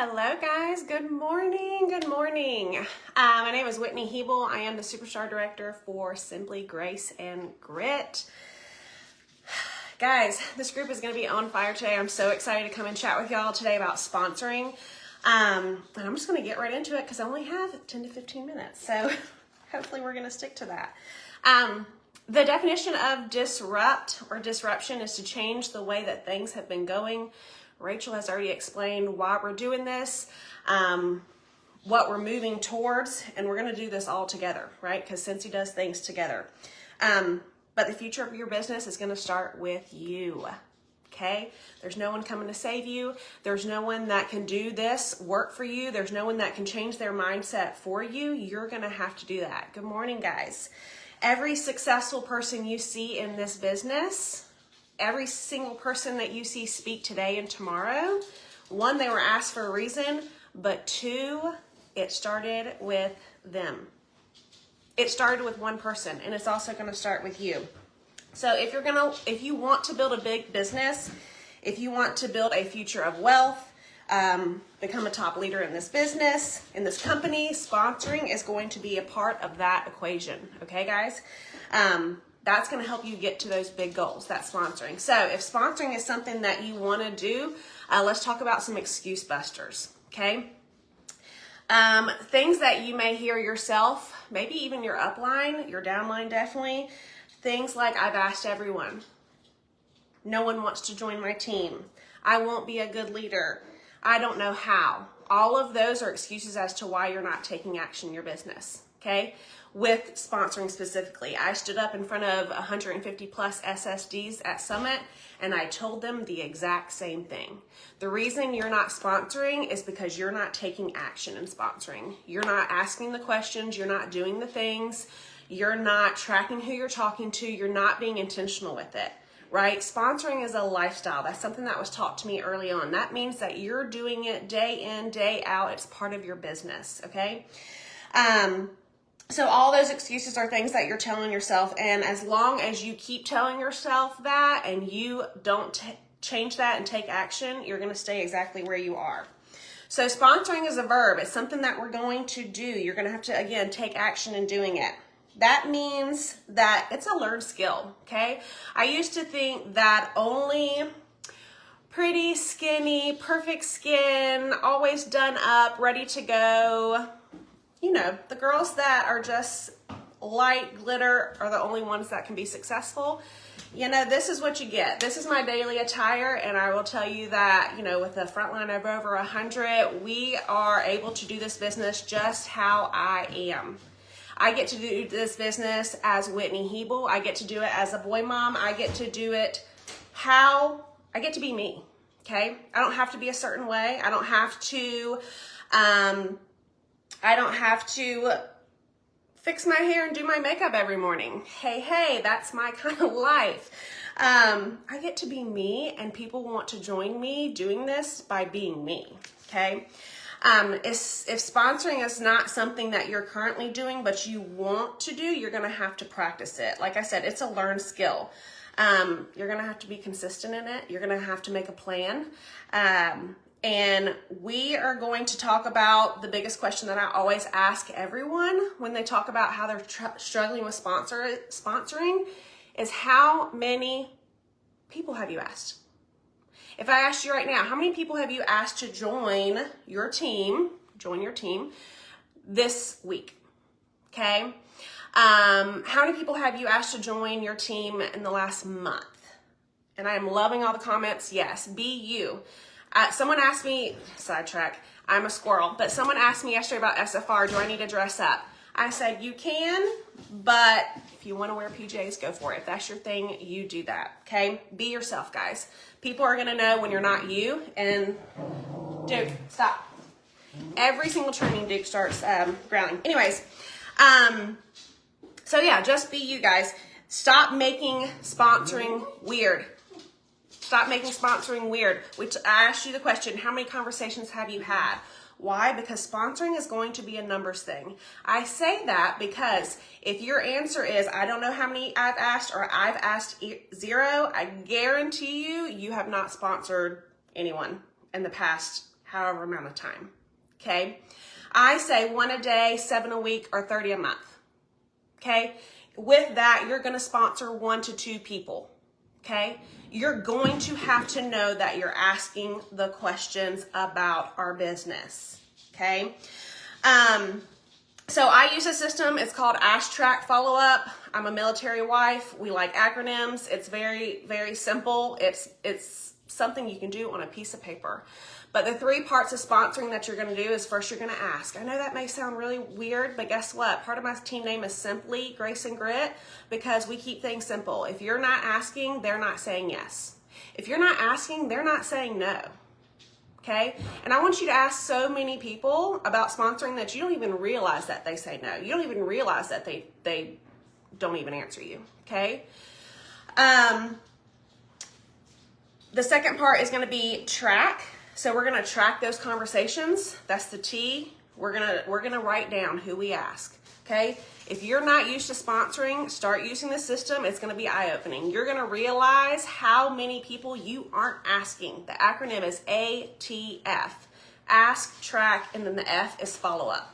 Hello guys, good morning, good morning. My name is Whitney Hebel. I am the Superstar Director for Simply Grace and Grit. Guys, this group is going to be on fire today. I'm so excited to come and chat with y'all today about sponsoring. And I'm just going to get right into it because I only have 10 to 15 minutes. So hopefully we're going to stick to that. The definition of disrupt or disruption is to change the way that things have been going. Rachel has already explained why we're doing this, what we're moving towards, and we're going to do this all together, right? Because Scentsy does things together. But the future of your business is going to start with you, okay? There's no one coming to save you. There's no one that can do this work for you. There's no one that can change their mindset for you. You're going to have to do that. Good morning, guys. Every successful person you see in this business, every single person that you see speak today and tomorrow, one, they were asked for a reason, but two, it started with them. It started with one person, and it's also going to start with you. So if you want to build a big business, if you want to build a future of wealth, become a top leader in this business, in this company, sponsoring is going to be a part of that equation. Okay, guys? That's going to help you get to those big goals, that sponsoring. So if sponsoring is something that you want to do, let's talk about some excuse busters, okay? Things that you may hear yourself, maybe even your upline, your downline definitely. Things like, I've asked everyone. No one wants to join my team. I won't be a good leader. I don't know how. All of those are excuses as to why you're not taking action in your business, okay? With sponsoring specifically. I stood up in front of 150 plus SSDs at Summit and I told them the exact same thing. The reason you're not sponsoring is because you're not taking action in sponsoring. You're not asking the questions, you're not doing the things, you're not tracking who you're talking to, you're not being intentional with it, right? Sponsoring is a lifestyle. That's something that was taught to me early on. That means that you're doing it day in, day out. It's part of your business, okay? So all those excuses are things that you're telling yourself, and as long as you keep telling yourself that and you don't change that and take action, you're going to stay exactly where you are. So sponsoring is a verb. It's something that we're going to do. You're going to have to, again, take action in doing it. That means that it's a learned skill, okay? I used to think that only pretty, skinny, perfect skin, always done up, ready to go, you know, the girls that are just light glitter are the only ones that can be successful. You know, this is what you get. This is my daily attire, and I will tell you that, you know, with a front line of over 100, we are able to do this business just how I am. I get to do this business as Whitney Hebel. I get to do it as a boy mom. I get to do it how I get to be me, okay? I don't have to be a certain way. I don't have to fix my hair and do my makeup every morning. Hey, that's my kind of life. I get to be me, and people want to join me doing this by being me, okay? If sponsoring is not something that you're currently doing, but you want to do, you're going to have to practice it. Like I said, it's a learned skill. You're going to have to be consistent in it. You're going to have to make a plan. And we are going to talk about the biggest question that I always ask everyone when they talk about how they're struggling with sponsoring is, how many people have you asked? If I asked you right now, how many people have you asked to join your team this week? Okay. How many people have you asked to join your team in the last month? And I am loving all the comments. Yes, be you. Someone asked me, sidetrack, I'm a squirrel, but someone asked me yesterday about SFR, do I need to dress up? I said, you can, but if you want to wear PJs, go for it. If that's your thing, you do that, okay? Be yourself, guys. People are going to know when you're not you, and Duke, stop. Every single training, Duke starts growling. Anyways, so yeah, just be you, guys. Stop making sponsoring weird. Stop making sponsoring weird. I asked you the question, how many conversations have you had? Why? Because sponsoring is going to be a numbers thing. I say that because if your answer is, I don't know how many I've asked, or I've asked 0, I guarantee you, you have not sponsored anyone in the past however amount of time, okay? I say 1 a day, 7 a week, or 30 a month, okay? With that, you're gonna sponsor 1 to 2 people, okay? You're going to have to know that you're asking the questions about our business, okay? So I use a system, it's called Ask, Track, Follow Up. I'm a military wife. We like acronyms. It's very, very simple. It's something you can do on a piece of paper. But the 3 parts of sponsoring that you're gonna do is first you're gonna ask. I know that may sound really weird, but guess what? Part of my team name is Simply Grace and Grit because we keep things simple. If you're not asking, they're not saying yes. If you're not asking, they're not saying no. Okay? And I want you to ask so many people about sponsoring that you don't even realize that they say no. You don't even realize that they don't even answer you. Okay? The second part is going to be track. So we're going to track those conversations. That's the T. We're going to write down who we ask. Okay? If you're not used to sponsoring, start using the system. It's going to be eye-opening. You're going to realize how many people you aren't asking. The acronym is ATF. Ask, track, and then the F is follow up.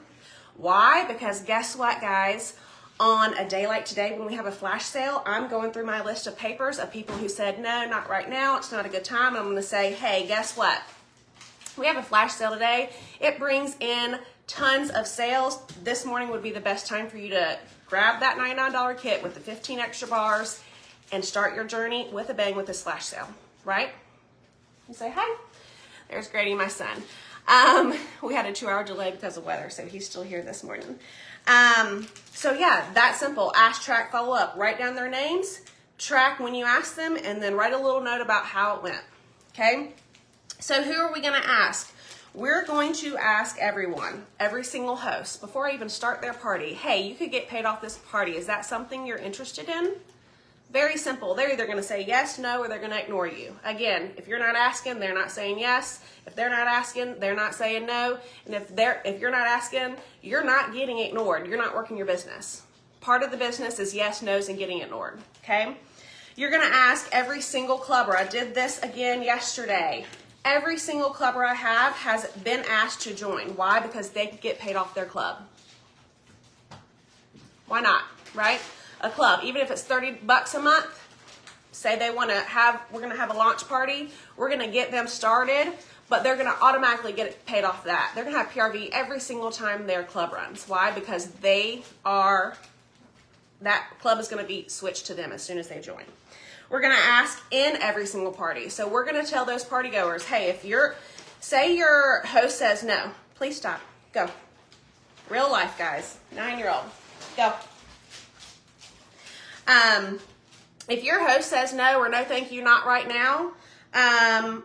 Why? Because guess what, guys? On a day like today when we have a flash sale, I'm going through my list of papers of people who said, no, not right now. It's not a good time. I'm going to say, hey, guess what? We have a flash sale today. It brings in tons of sales. This morning would be the best time for you to grab that $99 kit with the 15 extra bars and start your journey with a bang with this flash sale, right? You say hi. There's Grady, my son. We had a 2-hour delay because of weather, so he's still here this morning. So yeah, that simple. Ask, track, follow up. Write down their names, track when you ask them, and then write a little note about how it went, okay? So who are we gonna ask? We're going to ask everyone, every single host, before I even start their party, hey, you could get paid off this party. Is that something you're interested in? Very simple. They're either going to say yes, no, or they're going to ignore you. Again, if you're not asking, they're not saying yes. If they're not asking, they're not saying no. And if you're not asking, you're not getting ignored. You're not working your business. Part of the business is yes, no's, and getting ignored, okay? You're going to ask every single clubber. I did this again yesterday. Every single clubber I have has been asked to join. Why? Because they could get paid off their club. Why not, right? A club, even if it's $30 a month, say they want to have, we're going to have a launch party, we're going to get them started, but they're going to automatically get it paid off that. They're going to have PRV every single time their club runs. Why? Because that club is going to be switched to them as soon as they join. We're going to ask in every single party. So we're going to tell those party goers, hey, say your host says no, please stop, go. Real life, guys, 9-year-old, go. If your host says no or no thank you, not right now,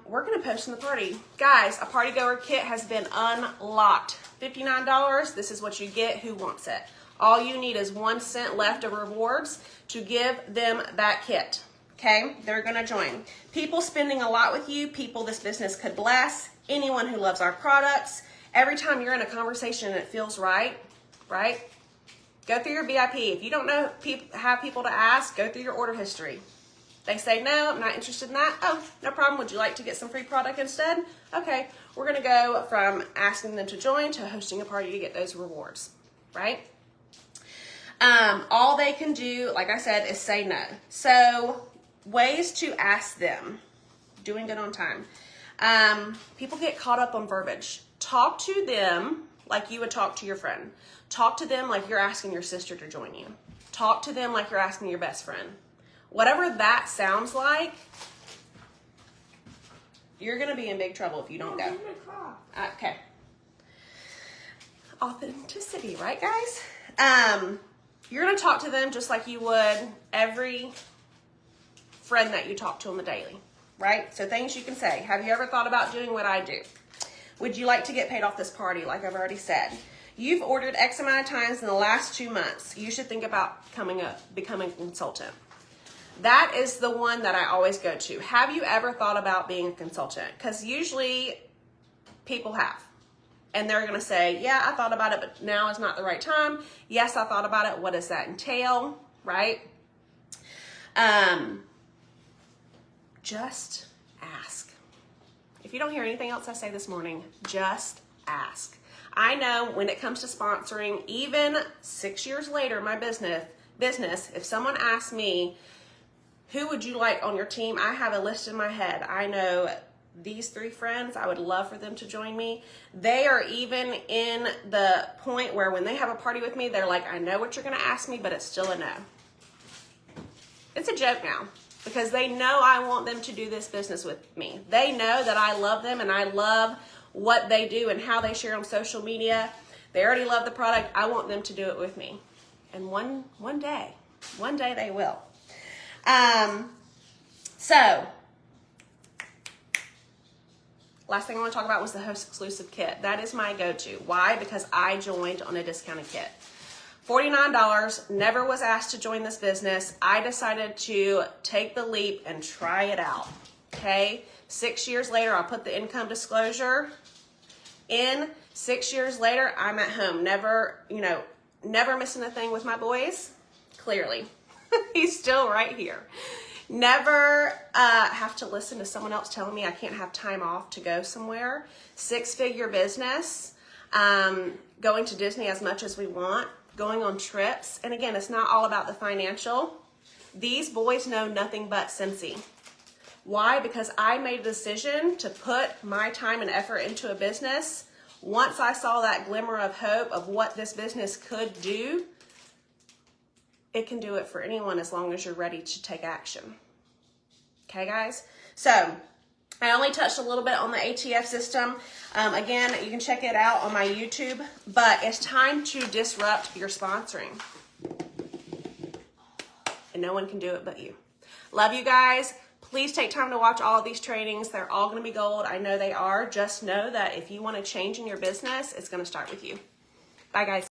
we're going to post in the party. Guys, a party goer kit has been unlocked. $59, this is what you get. Who wants it? All you need is 1 cent left of rewards to give them that kit. Okay, they're going to join. People spending a lot with you, people this business could bless, anyone who loves our products. Every time you're in a conversation and it feels right? Go through your VIP. If you don't know have people to ask, go through your order history. They say, no, I'm not interested in that. Oh, no problem. Would you like to get some free product instead? Okay, we're going to go from asking them to join to hosting a party to get those rewards, right? All they can do, like I said, is say no. So ways to ask them, doing it on time. People get caught up on verbiage. Talk to them like you would talk to your friend. Talk to them like you're asking your sister to join you. Talk to them like you're asking your best friend. Whatever that sounds like, you're going to be in big trouble if you don't go. Okay. Authenticity, right, guys? You're going to talk to them just like you would every friend that you talk to on the daily, right? So things you can say. Have you ever thought about doing what I do? Would you like to get paid off this party, like I've already said? You've ordered X amount of times in the last 2 months. You should think about becoming a consultant. That is the one that I always go to. Have you ever thought about being a consultant? Because usually people have. And they're going to say, yeah, I thought about it, but now is not the right time. Yes, I thought about it. What does that entail, right? Just ask. If you don't hear anything else I say this morning, just ask. I know when it comes to sponsoring, even 6 years later, my business, if someone asks me, who would you like on your team? I have a list in my head. I know these 3 friends, I would love for them to join me. They are even in the point where when they have a party with me, they're like, I know what you're gonna ask me, but it's still a no. It's a joke now because they know I want them to do this business with me. They know that I love them and I love what they do and how they share on social media. They already love the product. I want them to do it with me. And one day they will. So, last thing I want to talk about was the host exclusive kit. That is my go-to. Why? Because I joined on a discounted kit. $49, never was asked to join this business. I decided to take the leap and try it out. Okay? 6 years later, I'll put the income disclosure in. 6 years later, I'm at home. Never missing a thing with my boys. Clearly. He's still right here. Never have to listen to someone else telling me I can't have time off to go somewhere. 6-figure business. Going to Disney as much as we want. Going on trips. And again, it's not all about the financial. These boys know nothing but Scentsy. Why? Because I made a decision to put my time and effort into a business. Once I saw that glimmer of hope of what this business could do, it can do it for anyone as long as you're ready to take action. Okay, guys? So, I only touched a little bit on the ATF system. Again, you can check it out on my YouTube, but it's time to disrupt your sponsoring. And no one can do it but you. Love you guys. Please take time to watch all of these trainings. They're all going to be gold. I know they are. Just know that if you want to change in your business, it's going to start with you. Bye, guys.